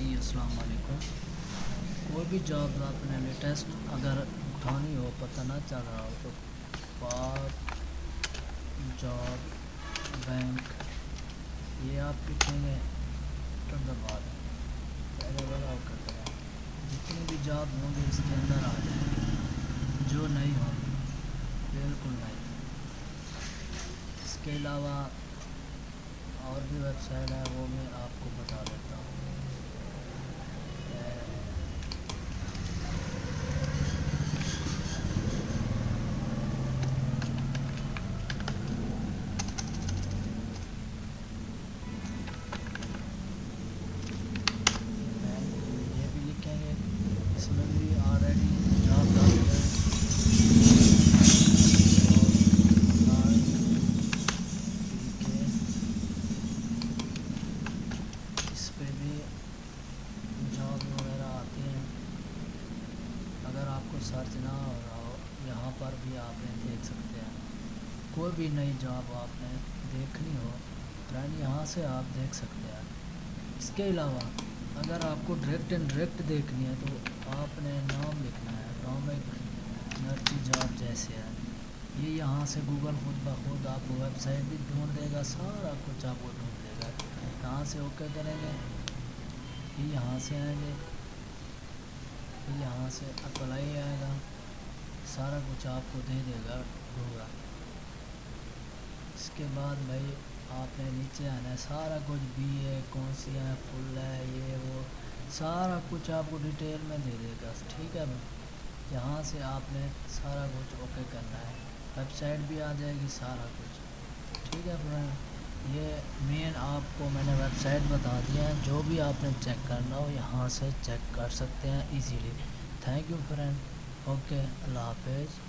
جی السلام علیکم۔ کوئی بھی جاب آپ نے لیٹسٹ اگر اٹھانی ہو، پتہ نہ چل رہا ہو تو پاک جاب بینک یہ آپ لکھیں گے ٹر دا بعد پہلے والا آپ کرتے ہیں، جتنے بھی جاب ہوں گے اس کے اندر آ جائیں جو نہیں ہوں گی بالکل نہیں۔ اس کے علاوہ اور بھی ویب سائٹ ہے، وہ میں آپ کو بتا دیتا ہوں۔ یہ بھی لکھیں گے، اس میں بھی آلریڈی جاب ڈال دیا ہے اور اس پہ بھی جاب وغیرہ آتی ہیں۔ اگر آپ کو سرچ نہ ہو رہا ہو یہاں پر بھی آپ نے دیکھ سکتے ہیں، کوئی بھی نئی جاب آپ نے دیکھنی ہو فرینڈ یہاں سے آپ دیکھ سکتے ہیں۔ اس کے علاوہ اگر آپ کو ڈائریکٹ دیکھنی ہے تو آپ نے نام لکھنا ہے، ٹامک نرچی جاب جیسے ہے، یہ یہاں سے گوگل خود بخود آپ کو ویب سائٹ بھی ڈھونڈ دے گا، سارا کچھ آپ کو ڈھونڈ دے گا۔ یہاں سے اوکے کریں گے، پھر یہاں سے آئیں گے، پھر یہاں سے اپلائی آئے گا، سارا کچھ آپ کو دے دے گا ہوگا۔ اس کے بعد بھائی آپ نے نیچے آنا ہے، سارا کچھ بی ہے، کون سی ہے، فل ہے، یہ وہ سارا کچھ آپ کو ڈیٹیل میں دے دے گا، ٹھیک ہے بھائی۔ یہاں سے آپ نے سارا کچھ اوکے کرنا ہے، ویب سائٹ بھی آ جائے گی، سارا کچھ ٹھیک ہے فرینڈ۔ یہ مین آپ کو میں نے ویب سائٹ بتا دیا ہے، جو بھی آپ نے چیک کرنا ہو یہاں سے چیک کر سکتے ہیں easily. Thank you friend, okay, اللہ حافظ۔